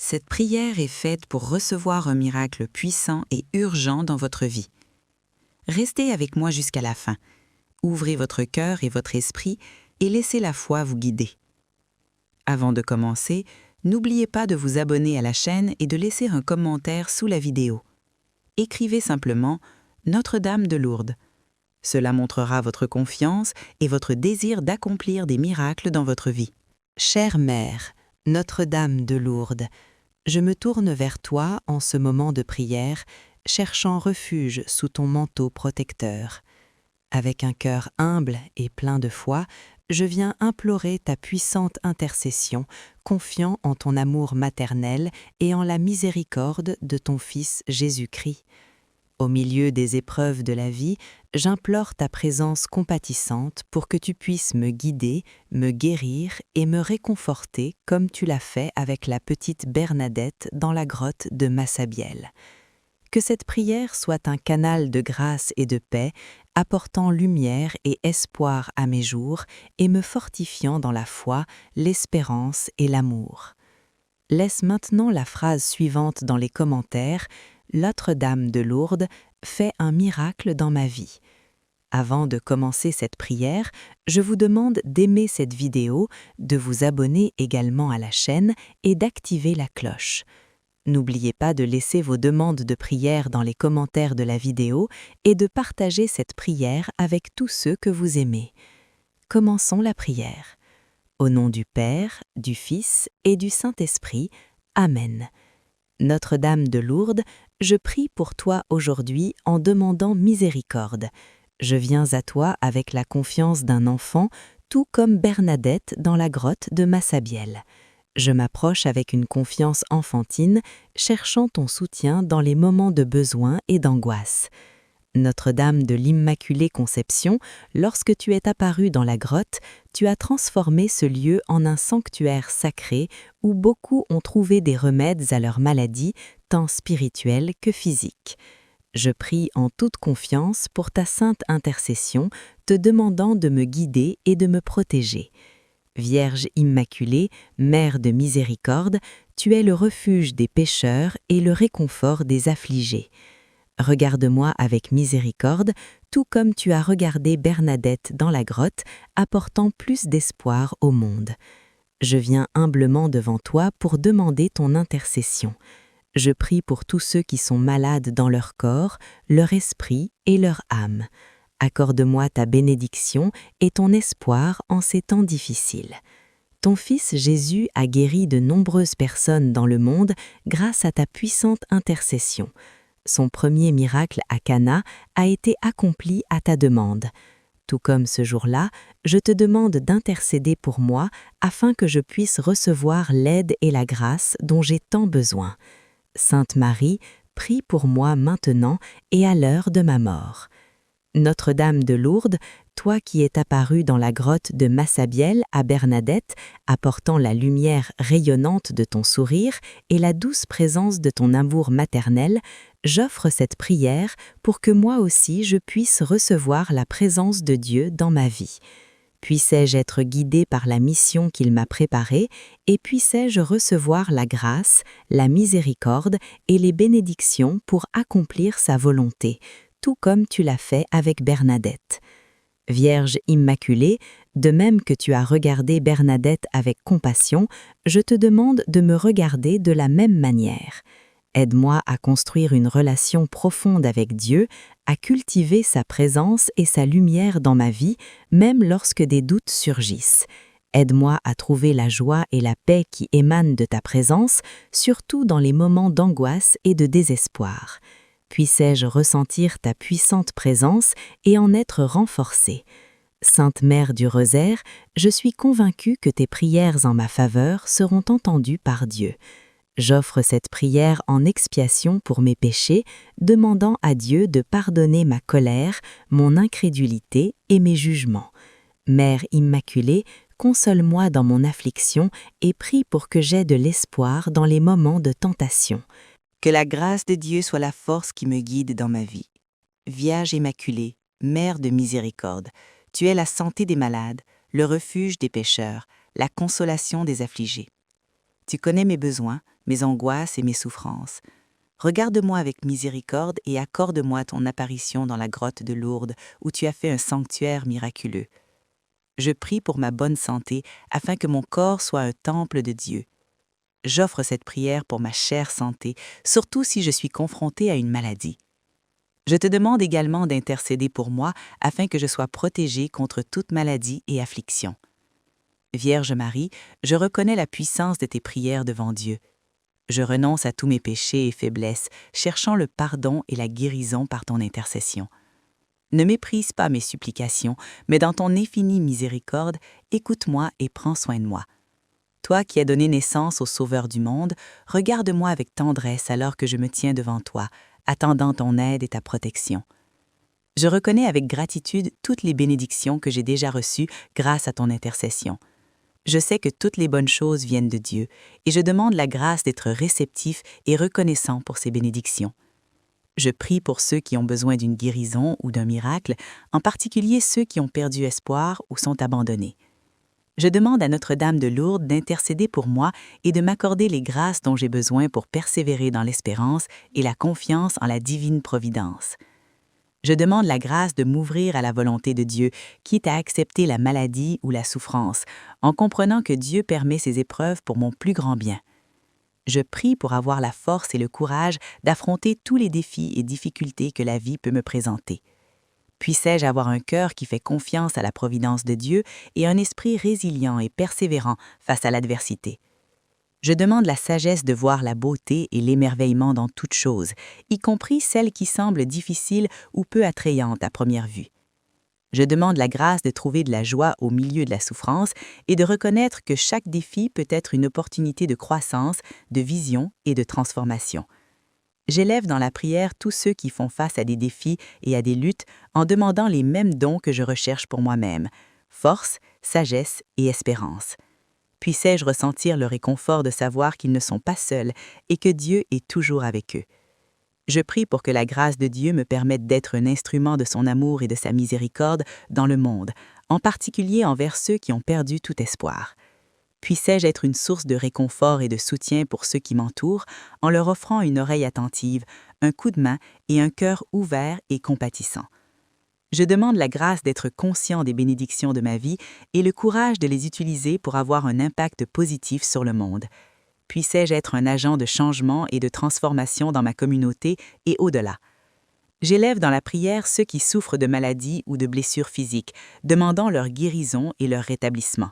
Cette prière est faite pour recevoir un miracle puissant et urgent dans votre vie. Restez avec moi jusqu'à la fin. Ouvrez votre cœur et votre esprit et laissez la foi vous guider. Avant de commencer, n'oubliez pas de vous abonner à la chaîne et de laisser un commentaire sous la vidéo. Écrivez simplement « Notre-Dame de Lourdes ». Cela montrera votre confiance et votre désir d'accomplir des miracles dans votre vie. Chère Mère, Notre-Dame de Lourdes, je me tourne vers toi en ce moment de prière, cherchant refuge sous ton manteau protecteur. Avec un cœur humble et plein de foi, je viens implorer ta puissante intercession, confiant en ton amour maternel et en la miséricorde de ton Fils Jésus-Christ. Au milieu des épreuves de la vie, j'implore ta présence compatissante pour que tu puisses me guider, me guérir et me réconforter comme tu l'as fait avec la petite Bernadette dans la grotte de Massabielle. Que cette prière soit un canal de grâce et de paix, apportant lumière et espoir à mes jours et me fortifiant dans la foi, l'espérance et l'amour. Laisse maintenant la phrase suivante dans les commentaires « Notre-Dame de Lourdes fait un miracle dans ma vie ». Avant de commencer cette prière, je vous demande d'aimer cette vidéo, de vous abonner également à la chaîne et d'activer la cloche. N'oubliez pas de laisser vos demandes de prière dans les commentaires de la vidéo et de partager cette prière avec tous ceux que vous aimez. Commençons la prière. Au nom du Père, du Fils et du Saint-Esprit. Amen. Notre-Dame de Lourdes, je prie pour toi aujourd'hui en demandant miséricorde. Je viens à toi avec la confiance d'un enfant, tout comme Bernadette dans la grotte de Massabielle. Je m'approche avec une confiance enfantine, cherchant ton soutien dans les moments de besoin et d'angoisse. Notre-Dame de l'Immaculée Conception, lorsque tu es apparue dans la grotte, tu as transformé ce lieu en un sanctuaire sacré où beaucoup ont trouvé des remèdes à leurs maladies, tant spirituelles que physiques. Je prie en toute confiance pour ta sainte intercession, te demandant de me guider et de me protéger. Vierge Immaculée, Mère de miséricorde, tu es le refuge des pécheurs et le réconfort des affligés. Regarde-moi avec miséricorde, tout comme tu as regardé Bernadette dans la grotte, apportant plus d'espoir au monde. Je viens humblement devant toi pour demander ton intercession. Je prie pour tous ceux qui sont malades dans leur corps, leur esprit et leur âme. Accorde-moi ta bénédiction et ton espoir en ces temps difficiles. Ton Fils Jésus a guéri de nombreuses personnes dans le monde grâce à ta puissante intercession. Son premier miracle à Cana a été accompli à ta demande. Tout comme ce jour-là, je te demande d'intercéder pour moi afin que je puisse recevoir l'aide et la grâce dont j'ai tant besoin. Sainte Marie, prie pour moi maintenant et à l'heure de ma mort. Notre-Dame de Lourdes, toi qui es apparue dans la grotte de Massabielle à Bernadette, apportant la lumière rayonnante de ton sourire et la douce présence de ton amour maternel, j'offre cette prière pour que moi aussi je puisse recevoir la présence de Dieu dans ma vie. Puissais-je être guidée par la mission qu'il m'a préparée et puissais-je recevoir la grâce, la miséricorde et les bénédictions pour accomplir sa volonté, tout comme tu l'as fait avec Bernadette. Vierge Immaculée, de même que tu as regardé Bernadette avec compassion, je te demande de me regarder de la même manière. Aide-moi à construire une relation profonde avec Dieu, à cultiver sa présence et sa lumière dans ma vie, même lorsque des doutes surgissent. Aide-moi à trouver la joie et la paix qui émanent de ta présence, surtout dans les moments d'angoisse et de désespoir. Puissais-je ressentir ta puissante présence et en être renforcée. Sainte Mère du Rosaire, je suis convaincue que tes prières en ma faveur seront entendues par Dieu. J'offre cette prière en expiation pour mes péchés, demandant à Dieu de pardonner ma colère, mon incrédulité et mes jugements. Mère Immaculée, console-moi dans mon affliction et prie pour que j'aie de l'espoir dans les moments de tentation. Que la grâce de Dieu soit la force qui me guide dans ma vie. Vierge Immaculée, Mère de miséricorde, tu es la santé des malades, le refuge des pécheurs, la consolation des affligés. Tu connais mes besoins, mes angoisses et mes souffrances. Regarde-moi avec miséricorde et accorde-moi ton apparition dans la grotte de Lourdes où tu as fait un sanctuaire miraculeux. Je prie pour ma bonne santé afin que mon corps soit un temple de Dieu. J'offre cette prière pour ma chère santé, surtout si je suis confrontée à une maladie. Je te demande également d'intercéder pour moi afin que je sois protégée contre toute maladie et affliction. Vierge Marie, je reconnais la puissance de tes prières devant Dieu. Je renonce à tous mes péchés et faiblesses, cherchant le pardon et la guérison par ton intercession. Ne méprise pas mes supplications, mais dans ton infinie miséricorde, écoute-moi et prends soin de moi. Toi qui as donné naissance au Sauveur du monde, regarde-moi avec tendresse alors que je me tiens devant toi, attendant ton aide et ta protection. Je reconnais avec gratitude toutes les bénédictions que j'ai déjà reçues grâce à ton intercession. Je sais que toutes les bonnes choses viennent de Dieu et je demande la grâce d'être réceptif et reconnaissant pour ces bénédictions. Je prie pour ceux qui ont besoin d'une guérison ou d'un miracle, en particulier ceux qui ont perdu espoir ou sont abandonnés. Je demande à Notre-Dame de Lourdes d'intercéder pour moi et de m'accorder les grâces dont j'ai besoin pour persévérer dans l'espérance et la confiance en la divine providence. Je demande la grâce de m'ouvrir à la volonté de Dieu, quitte à accepter la maladie ou la souffrance, en comprenant que Dieu permet ces épreuves pour mon plus grand bien. Je prie pour avoir la force et le courage d'affronter tous les défis et difficultés que la vie peut me présenter. Puissais-je avoir un cœur qui fait confiance à la providence de Dieu et un esprit résilient et persévérant face à l'adversité. Je demande la sagesse de voir la beauté et l'émerveillement dans toutes choses, y compris celles qui semblent difficiles ou peu attrayantes à première vue. Je demande la grâce de trouver de la joie au milieu de la souffrance et de reconnaître que chaque défi peut être une opportunité de croissance, de vision et de transformation. J'élève dans la prière tous ceux qui font face à des défis et à des luttes en demandant les mêmes dons que je recherche pour moi-même, force, sagesse et espérance. Puissais-je ressentir le réconfort de savoir qu'ils ne sont pas seuls et que Dieu est toujours avec eux. Je prie pour que la grâce de Dieu me permette d'être un instrument de son amour et de sa miséricorde dans le monde, en particulier envers ceux qui ont perdu tout espoir. Puissais-je être une source de réconfort et de soutien pour ceux qui m'entourent en leur offrant une oreille attentive, un coup de main et un cœur ouvert et compatissant. Je demande la grâce d'être conscient des bénédictions de ma vie et le courage de les utiliser pour avoir un impact positif sur le monde. Puissais-je être un agent de changement et de transformation dans ma communauté et au-delà. J'élève dans la prière ceux qui souffrent de maladies ou de blessures physiques, demandant leur guérison et leur rétablissement.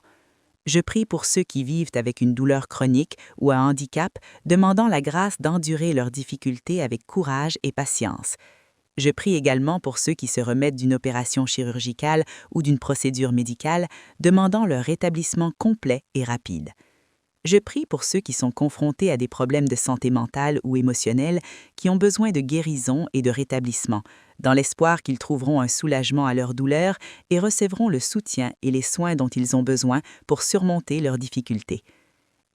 Je prie pour ceux qui vivent avec une douleur chronique ou un handicap, demandant la grâce d'endurer leurs difficultés avec courage et patience. Je prie également pour ceux qui se remettent d'une opération chirurgicale ou d'une procédure médicale, demandant leur rétablissement complet et rapide. Je prie pour ceux qui sont confrontés à des problèmes de santé mentale ou émotionnelle, qui ont besoin de guérison et de rétablissement, dans l'espoir qu'ils trouveront un soulagement à leur douleur et recevront le soutien et les soins dont ils ont besoin pour surmonter leurs difficultés.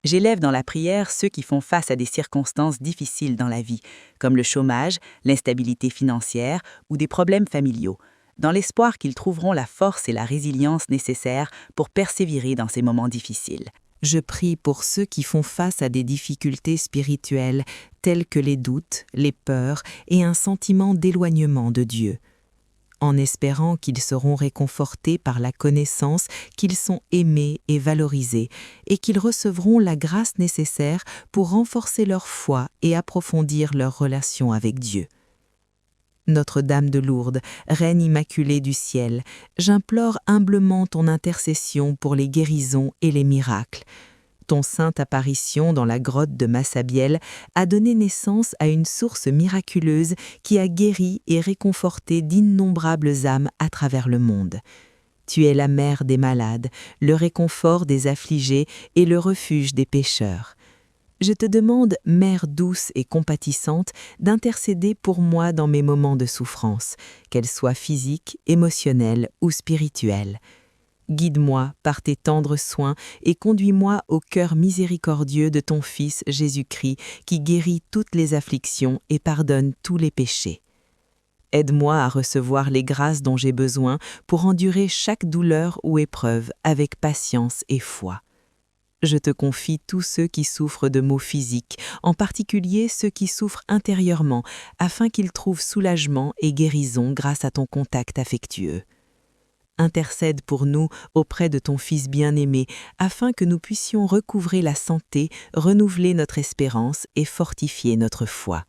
J'élève dans la prière ceux qui font face à des circonstances difficiles dans la vie, comme le chômage, l'instabilité financière ou des problèmes familiaux, dans l'espoir qu'ils trouveront la force et la résilience nécessaires pour persévérer dans ces moments difficiles. Je prie pour ceux qui font face à des difficultés spirituelles telles que les doutes, les peurs et un sentiment d'éloignement de Dieu, en espérant qu'ils seront réconfortés par la connaissance qu'ils sont aimés et valorisés et qu'ils recevront la grâce nécessaire pour renforcer leur foi et approfondir leur relation avec Dieu. Notre-Dame de Lourdes, Reine immaculée du ciel, j'implore humblement ton intercession pour les guérisons et les miracles. Ton sainte apparition dans la grotte de Massabielle a donné naissance à une source miraculeuse qui a guéri et réconforté d'innombrables âmes à travers le monde. Tu es la mère des malades, le réconfort des affligés et le refuge des pécheurs. Je te demande, Mère douce et compatissante, d'intercéder pour moi dans mes moments de souffrance, qu'elles soient physiques, émotionnelles ou spirituelles. Guide-moi par tes tendres soins et conduis-moi au cœur miséricordieux de ton Fils Jésus-Christ qui guérit toutes les afflictions et pardonne tous les péchés. Aide-moi à recevoir les grâces dont j'ai besoin pour endurer chaque douleur ou épreuve avec patience et foi. Je te confie tous ceux qui souffrent de maux physiques, en particulier ceux qui souffrent intérieurement, afin qu'ils trouvent soulagement et guérison grâce à ton contact affectueux. Intercède pour nous auprès de ton Fils bien-aimé, afin que nous puissions recouvrer la santé, renouveler notre espérance et fortifier notre foi.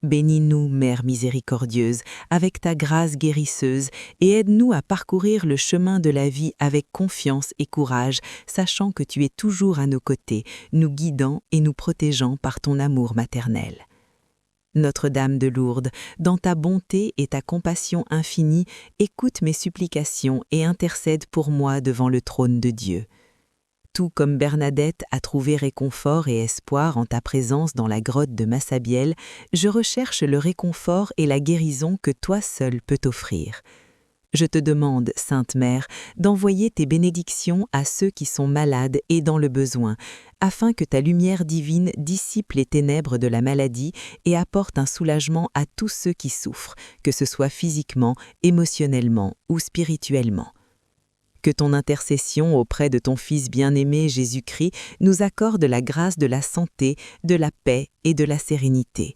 Bénis-nous, Mère miséricordieuse, avec ta grâce guérisseuse, et aide-nous à parcourir le chemin de la vie avec confiance et courage, sachant que tu es toujours à nos côtés, nous guidant et nous protégeant par ton amour maternel. Notre-Dame de Lourdes, dans ta bonté et ta compassion infinie, écoute mes supplications et intercède pour moi devant le trône de Dieu. Tout comme Bernadette a trouvé réconfort et espoir en ta présence dans la grotte de Massabielle, je recherche le réconfort et la guérison que toi seule peux offrir. Je te demande, Sainte Mère, d'envoyer tes bénédictions à ceux qui sont malades et dans le besoin, afin que ta lumière divine dissipe les ténèbres de la maladie et apporte un soulagement à tous ceux qui souffrent, que ce soit physiquement, émotionnellement ou spirituellement. Que ton intercession auprès de ton Fils bien-aimé Jésus-Christ nous accorde la grâce de la santé, de la paix et de la sérénité.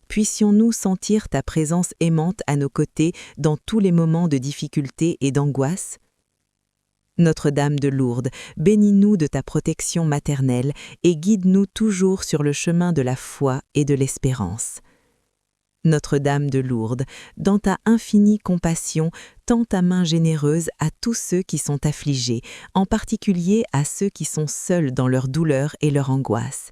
Puissions-nous sentir ta présence aimante à nos côtés dans tous les moments de difficulté et d'angoisse? Notre-Dame de Lourdes, bénis-nous de ta protection maternelle et guide-nous toujours sur le chemin de la foi et de l'espérance. Notre-Dame de Lourdes, dans ta infinie compassion, tends ta main généreuse à tous ceux qui sont affligés, en particulier à ceux qui sont seuls dans leur douleur et leur angoisse.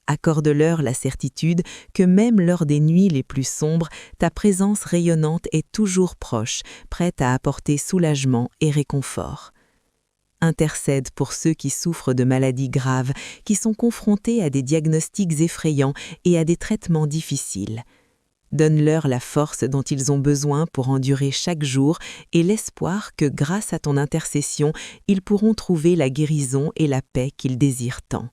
Accorde-leur la certitude que même lors des nuits les plus sombres, ta présence rayonnante est toujours proche, prête à apporter soulagement et réconfort. Intercède pour ceux qui souffrent de maladies graves, qui sont confrontés à des diagnostics effrayants et à des traitements difficiles. Donne-leur la force dont ils ont besoin pour endurer chaque jour et l'espoir que grâce à ton intercession, ils pourront trouver la guérison et la paix qu'ils désirent tant.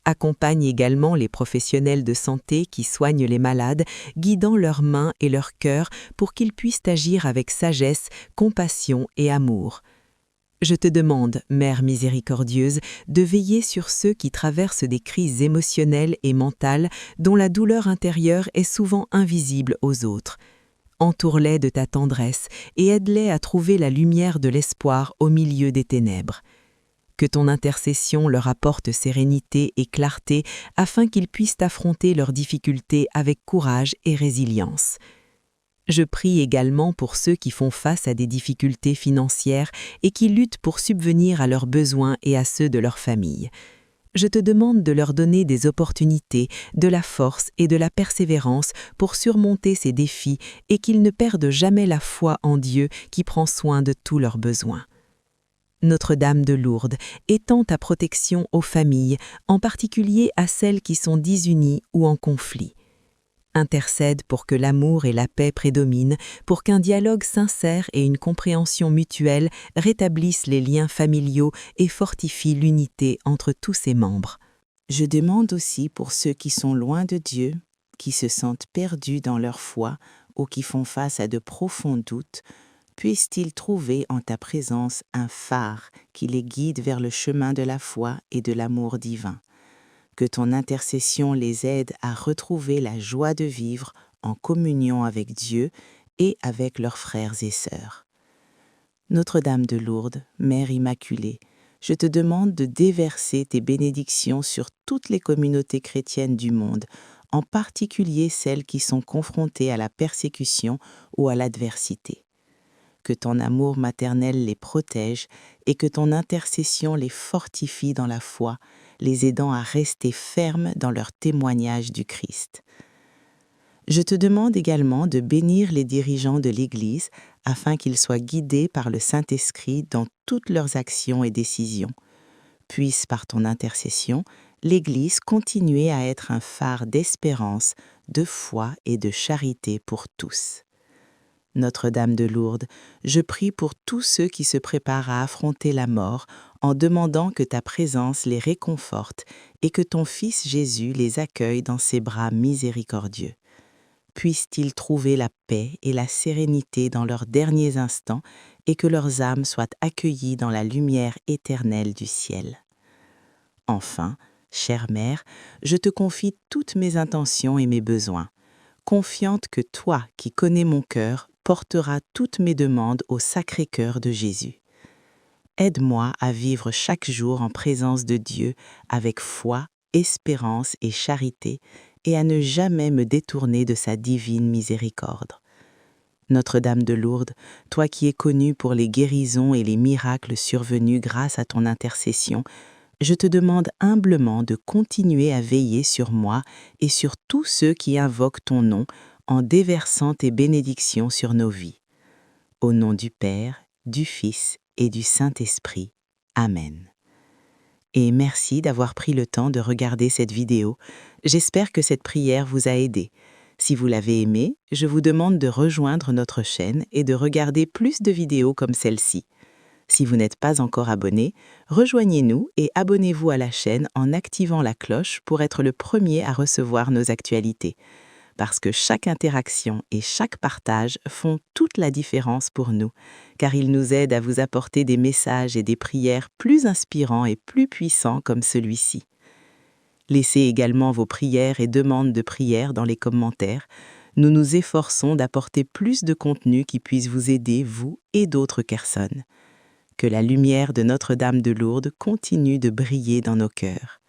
Accompagne également les professionnels de santé qui soignent les malades, guidant leurs mains et leurs cœurs pour qu'ils puissent agir avec sagesse, compassion et amour. Je te demande, Mère miséricordieuse, de veiller sur ceux qui traversent des crises émotionnelles et mentales dont la douleur intérieure est souvent invisible aux autres. Entoure-les de ta tendresse et aide-les à trouver la lumière de l'espoir au milieu des ténèbres. Que ton intercession leur apporte sérénité et clarté afin qu'ils puissent affronter leurs difficultés avec courage et résilience. Je prie également pour ceux qui font face à des difficultés financières et qui luttent pour subvenir à leurs besoins et à ceux de leur famille. Je te demande de leur donner des opportunités, de la force et de la persévérance pour surmonter ces défis et qu'ils ne perdent jamais la foi en Dieu qui prend soin de tous leurs besoins. Notre-Dame de Lourdes, étends ta protection aux familles, en particulier à celles qui sont disunies ou en conflit. Intercède pour que l'amour et la paix prédominent, pour qu'un dialogue sincère et une compréhension mutuelle rétablissent les liens familiaux et fortifient l'unité entre tous ses membres. Je demande aussi pour ceux qui sont loin de Dieu, qui se sentent perdus dans leur foi ou qui font face à de profonds doutes, puissent-ils trouver en ta présence un phare qui les guide vers le chemin de la foi et de l'amour divin. Que ton intercession les aide à retrouver la joie de vivre en communion avec Dieu et avec leurs frères et sœurs. Notre-Dame de Lourdes, Mère Immaculée, je te demande de déverser tes bénédictions sur toutes les communautés chrétiennes du monde, en particulier celles qui sont confrontées à la persécution ou à l'adversité. Que ton amour maternel les protège et que ton intercession les fortifie dans la foi, les aidant à rester fermes dans leur témoignage du Christ. Je te demande également de bénir les dirigeants de l'Église afin qu'ils soient guidés par le Saint-Esprit dans toutes leurs actions et décisions. Puisse, par ton intercession, l'Église continuer à être un phare d'espérance, de foi et de charité pour tous. Notre-Dame de Lourdes, je prie pour tous ceux qui se préparent à affronter la mort en demandant que ta présence les réconforte et que ton Fils Jésus les accueille dans ses bras miséricordieux. Puissent-ils trouver la paix et la sérénité dans leurs derniers instants et que leurs âmes soient accueillies dans la lumière éternelle du ciel. Enfin, chère Mère, je te confie toutes mes intentions et mes besoins, confiante que toi, qui connais mon cœur, porteras toutes mes demandes au Sacré-Cœur de Jésus. Aide-moi à vivre chaque jour en présence de Dieu avec foi, espérance et charité, et à ne jamais me détourner de sa divine miséricorde. Notre-Dame de Lourdes, toi qui es connue pour les guérisons et les miracles survenus grâce à ton intercession, je te demande humblement de continuer à veiller sur moi et sur tous ceux qui invoquent ton nom en déversant tes bénédictions sur nos vies. Au nom du Père, du Fils et du Saint-Esprit. Amen. Et merci d'avoir pris le temps de regarder cette vidéo. J'espère que cette prière vous a aidé. Si vous l'avez aimée, je vous demande de rejoindre notre chaîne et de regarder plus de vidéos comme celle-ci. Si vous n'êtes pas encore abonné, rejoignez-nous et abonnez-vous à la chaîne en activant la cloche pour être le premier à recevoir nos actualités. Parce que chaque interaction et chaque partage font toute la différence pour nous, car ils nous aident à vous apporter des messages et des prières plus inspirants et plus puissants comme celui-ci. Laissez également vos prières et demandes de prière dans les commentaires. Nous nous efforçons d'apporter plus de contenu qui puisse vous aider, vous et d'autres personnes. Que la lumière de Notre-Dame de Lourdes continue de briller dans nos cœurs.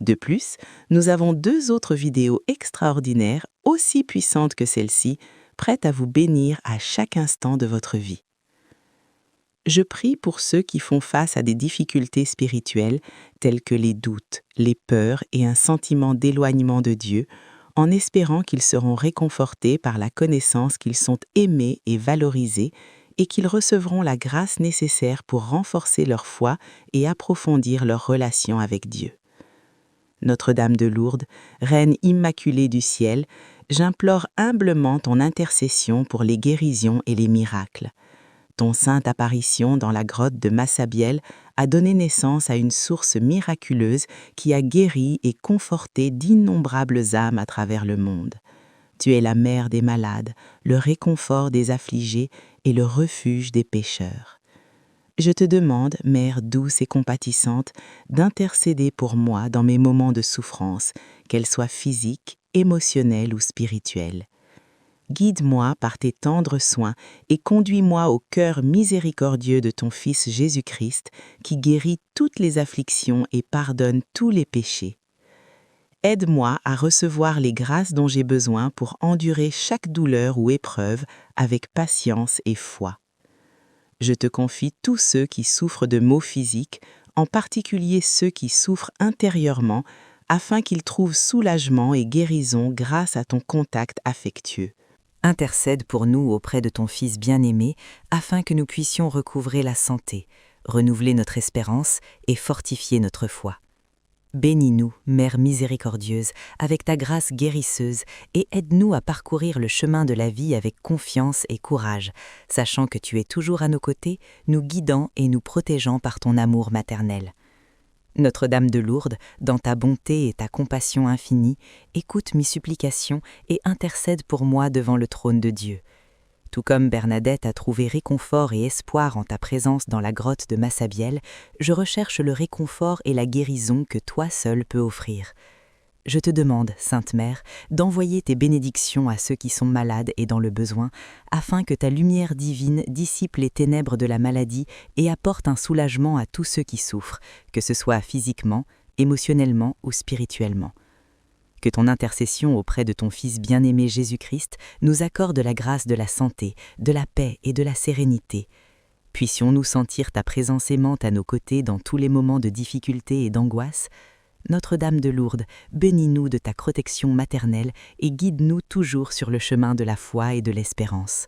De plus, nous avons 2 autres vidéos extraordinaires, aussi puissantes que celle-ci, prêtes à vous bénir à chaque instant de votre vie. Je prie pour ceux qui font face à des difficultés spirituelles telles que les doutes, les peurs et un sentiment d'éloignement de Dieu, en espérant qu'ils seront réconfortés par la connaissance qu'ils sont aimés et valorisés et qu'ils recevront la grâce nécessaire pour renforcer leur foi et approfondir leur relation avec Dieu. Notre-Dame de Lourdes, Reine immaculée du ciel, j'implore humblement ton intercession pour les guérisons et les miracles. Ton sainte apparition dans la grotte de Massabielle a donné naissance à une source miraculeuse qui a guéri et conforté d'innombrables âmes à travers le monde. Tu es la mère des malades, le réconfort des affligés et le refuge des pécheurs. Je te demande, Mère douce et compatissante, d'intercéder pour moi dans mes moments de souffrance, qu'elles soient physiques, émotionnelles ou spirituelles. Guide-moi par tes tendres soins et conduis-moi au cœur miséricordieux de ton Fils Jésus-Christ, qui guérit toutes les afflictions et pardonne tous les péchés. Aide-moi à recevoir les grâces dont j'ai besoin pour endurer chaque douleur ou épreuve avec patience et foi. Je te confie tous ceux qui souffrent de maux physiques, en particulier ceux qui souffrent intérieurement, afin qu'ils trouvent soulagement et guérison grâce à ton contact affectueux. Intercède pour nous auprès de ton Fils bien-aimé, afin que nous puissions recouvrer la santé, renouveler notre espérance et fortifier notre foi. Bénis-nous, Mère miséricordieuse, avec ta grâce guérisseuse, et aide-nous à parcourir le chemin de la vie avec confiance et courage, sachant que tu es toujours à nos côtés, nous guidant et nous protégeant par ton amour maternel. Notre-Dame de Lourdes, dans ta bonté et ta compassion infinie, écoute mes supplications et intercède pour moi devant le trône de Dieu. Tout comme Bernadette a trouvé réconfort et espoir en ta présence dans la grotte de Massabielle, je recherche le réconfort et la guérison que toi seule peux offrir. Je te demande, Sainte Mère, d'envoyer tes bénédictions à ceux qui sont malades et dans le besoin, afin que ta lumière divine dissipe les ténèbres de la maladie et apporte un soulagement à tous ceux qui souffrent, que ce soit physiquement, émotionnellement ou spirituellement. Que ton intercession auprès de ton Fils bien-aimé Jésus-Christ nous accorde la grâce de la santé, de la paix et de la sérénité. Puissions-nous sentir ta présence aimante à nos côtés dans tous les moments de difficulté et d'angoisse. Notre-Dame de Lourdes, bénis-nous de ta protection maternelle et guide-nous toujours sur le chemin de la foi et de l'espérance.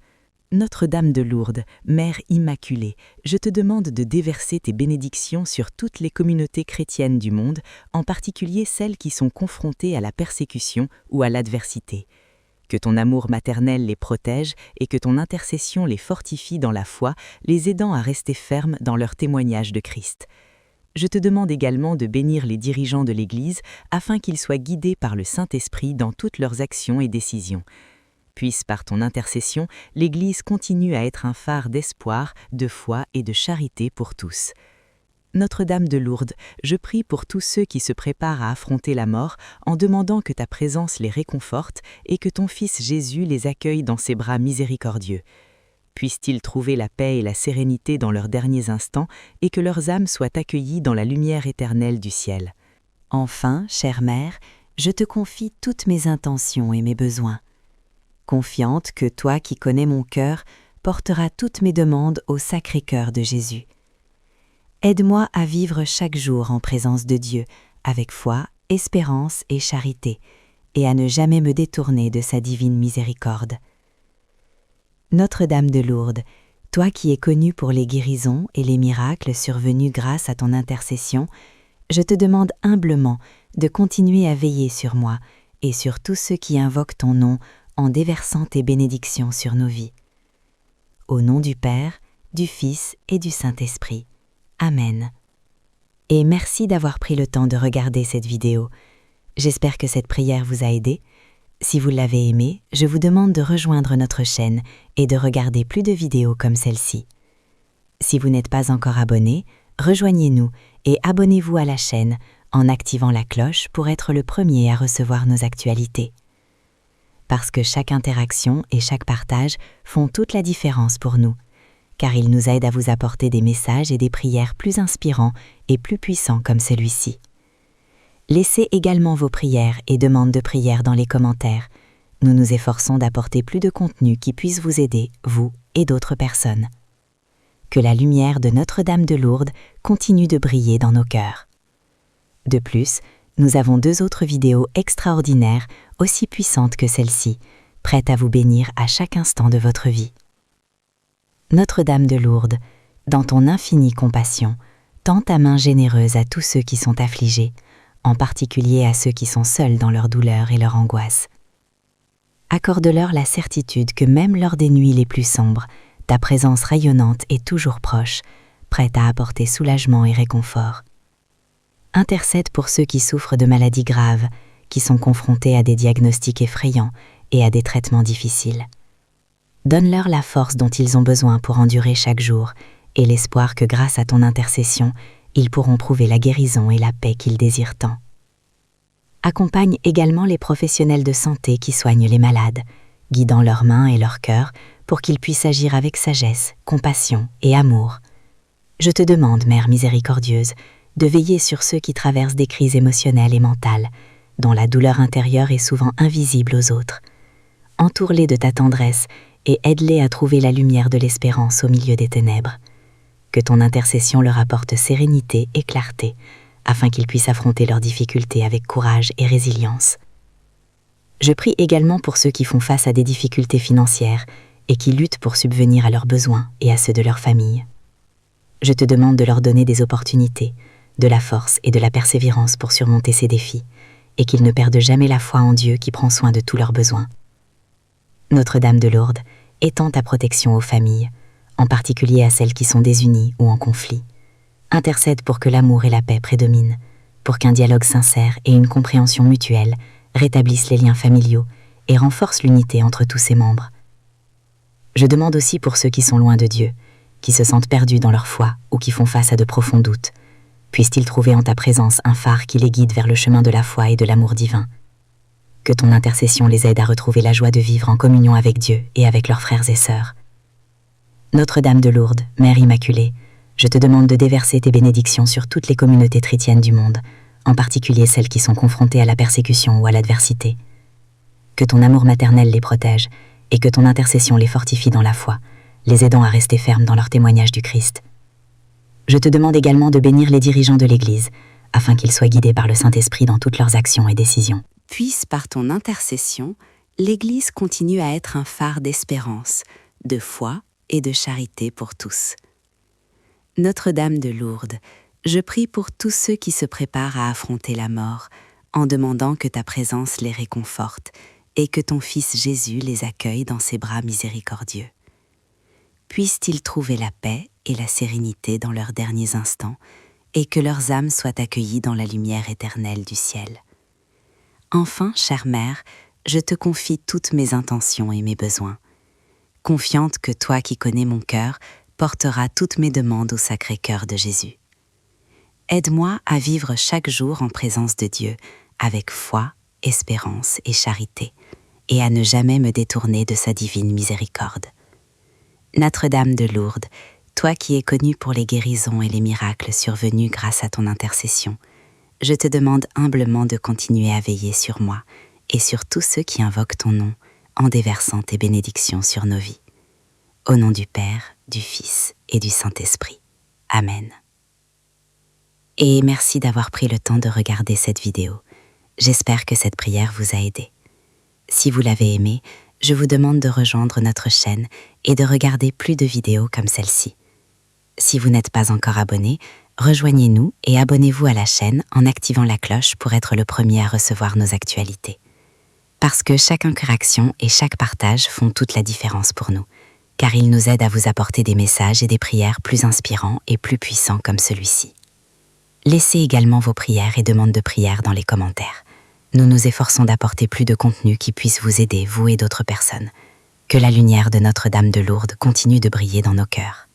Notre-Dame de Lourdes, Mère Immaculée, je te demande de déverser tes bénédictions sur toutes les communautés chrétiennes du monde, en particulier celles qui sont confrontées à la persécution ou à l'adversité. Que ton amour maternel les protège et que ton intercession les fortifie dans la foi, les aidant à rester fermes dans leur témoignage de Christ. Je te demande également de bénir les dirigeants de l'Église afin qu'ils soient guidés par le Saint-Esprit dans toutes leurs actions et décisions. Puisse par ton intercession, l'Église continue à être un phare d'espoir, de foi et de charité pour tous. Notre-Dame de Lourdes, je prie pour tous ceux qui se préparent à affronter la mort en demandant que ta présence les réconforte et que ton Fils Jésus les accueille dans ses bras miséricordieux. Puissent-ils trouver la paix et la sérénité dans leurs derniers instants et que leurs âmes soient accueillies dans la lumière éternelle du ciel. Enfin, chère Mère, je te confie toutes mes intentions et mes besoins. Confiante que toi qui connais mon cœur porteras toutes mes demandes au Sacré-Cœur de Jésus. Aide-moi à vivre chaque jour en présence de Dieu, avec foi, espérance et charité, et à ne jamais me détourner de sa divine miséricorde. Notre-Dame de Lourdes, toi qui es connue pour les guérisons et les miracles survenus grâce à ton intercession, je te demande humblement de continuer à veiller sur moi et sur tous ceux qui invoquent ton nom en déversant tes bénédictions sur nos vies. Au nom du Père, du Fils et du Saint-Esprit. Amen. Et merci d'avoir pris le temps de regarder cette vidéo. J'espère que cette prière vous a aidé. Si vous l'avez aimée, je vous demande de rejoindre notre chaîne et de regarder plus de vidéos comme celle-ci. Si vous n'êtes pas encore abonné, rejoignez-nous et abonnez-vous à la chaîne en activant la cloche pour être le premier à recevoir nos actualités. Parce que chaque interaction et chaque partage font toute la différence pour nous, car ils nous aident à vous apporter des messages et des prières plus inspirants et plus puissants comme celui-ci. Laissez également vos prières et demandes de prière dans les commentaires. Nous nous efforçons d'apporter plus de contenu qui puisse vous aider, vous et d'autres personnes. Que la lumière de Notre-Dame de Lourdes continue de briller dans nos cœurs. De plus, nous avons 2 autres vidéos extraordinaires aussi puissantes que celle-ci, prêtes à vous bénir à chaque instant de votre vie. Notre-Dame de Lourdes, dans ton infinie compassion, tends ta main généreuse à tous ceux qui sont affligés, en particulier à ceux qui sont seuls dans leur douleur et leur angoisse. Accorde-leur la certitude que même lors des nuits les plus sombres, ta présence rayonnante est toujours proche, prête à apporter soulagement et réconfort. Intercède pour ceux qui souffrent de maladies graves, qui sont confrontés à des diagnostics effrayants et à des traitements difficiles. Donne-leur la force dont ils ont besoin pour endurer chaque jour et l'espoir que grâce à ton intercession, ils pourront trouver la guérison et la paix qu'ils désirent tant. Accompagne également les professionnels de santé qui soignent les malades, guidant leurs mains et leurs cœurs pour qu'ils puissent agir avec sagesse, compassion et amour. Je te demande, Mère miséricordieuse, de veiller sur ceux qui traversent des crises émotionnelles et mentales, dont la douleur intérieure est souvent invisible aux autres. Entoure-les de ta tendresse et aide-les à trouver la lumière de l'espérance au milieu des ténèbres. Que ton intercession leur apporte sérénité et clarté, afin qu'ils puissent affronter leurs difficultés avec courage et résilience. Je prie également pour ceux qui font face à des difficultés financières et qui luttent pour subvenir à leurs besoins et à ceux de leur famille. Je te demande de leur donner des opportunités, de la force et de la persévérance pour surmonter ces défis, et qu'ils ne perdent jamais la foi en Dieu qui prend soin de tous leurs besoins. Notre-Dame de Lourdes, étends ta protection aux familles, en particulier à celles qui sont désunies ou en conflit. Intercède pour que l'amour et la paix prédominent, pour qu'un dialogue sincère et une compréhension mutuelle rétablissent les liens familiaux et renforcent l'unité entre tous ses membres. Je demande aussi pour ceux qui sont loin de Dieu, qui se sentent perdus dans leur foi ou qui font face à de profonds doutes. Puissent-ils trouver en ta présence un phare qui les guide vers le chemin de la foi et de l'amour divin. Que ton intercession les aide à retrouver la joie de vivre en communion avec Dieu et avec leurs frères et sœurs. Notre-Dame de Lourdes, Mère Immaculée, je te demande de déverser tes bénédictions sur toutes les communautés chrétiennes du monde, en particulier celles qui sont confrontées à la persécution ou à l'adversité. Que ton amour maternel les protège et que ton intercession les fortifie dans la foi, les aidant à rester fermes dans leur témoignage du Christ. Je te demande également de bénir les dirigeants de l'Église, afin qu'ils soient guidés par le Saint-Esprit dans toutes leurs actions et décisions. Puisse par ton intercession, l'Église continue à être un phare d'espérance, de foi et de charité pour tous. Notre-Dame de Lourdes, je prie pour tous ceux qui se préparent à affronter la mort, en demandant que ta présence les réconforte et que ton Fils Jésus les accueille dans ses bras miséricordieux. Puissent-ils trouver la paix et la sérénité dans leurs derniers instants, et que leurs âmes soient accueillies dans la lumière éternelle du ciel. Enfin, chère Mère, je te confie toutes mes intentions et mes besoins. Confiante que toi qui connais mon cœur, porteras toutes mes demandes au Sacré-Cœur de Jésus. Aide-moi à vivre chaque jour en présence de Dieu, avec foi, espérance et charité, et à ne jamais me détourner de sa divine miséricorde. Notre-Dame de Lourdes, toi qui es connue pour les guérisons et les miracles survenus grâce à ton intercession, je te demande humblement de continuer à veiller sur moi et sur tous ceux qui invoquent ton nom en déversant tes bénédictions sur nos vies. Au nom du Père, du Fils et du Saint-Esprit. Amen. Et merci d'avoir pris le temps de regarder cette vidéo. J'espère que cette prière vous a aidé. Si vous l'avez aimée, je vous demande de rejoindre notre chaîne et de regarder plus de vidéos comme celle-ci. Si vous n'êtes pas encore abonné, rejoignez-nous et abonnez-vous à la chaîne en activant la cloche pour être le premier à recevoir nos actualités. Parce que chaque interaction et chaque partage font toute la différence pour nous, car ils nous aident à vous apporter des messages et des prières plus inspirants et plus puissants comme celui-ci. Laissez également vos prières et demandes de prière dans les commentaires. Nous nous efforçons d'apporter plus de contenu qui puisse vous aider, vous et d'autres personnes. Que la lumière de Notre-Dame de Lourdes continue de briller dans nos cœurs.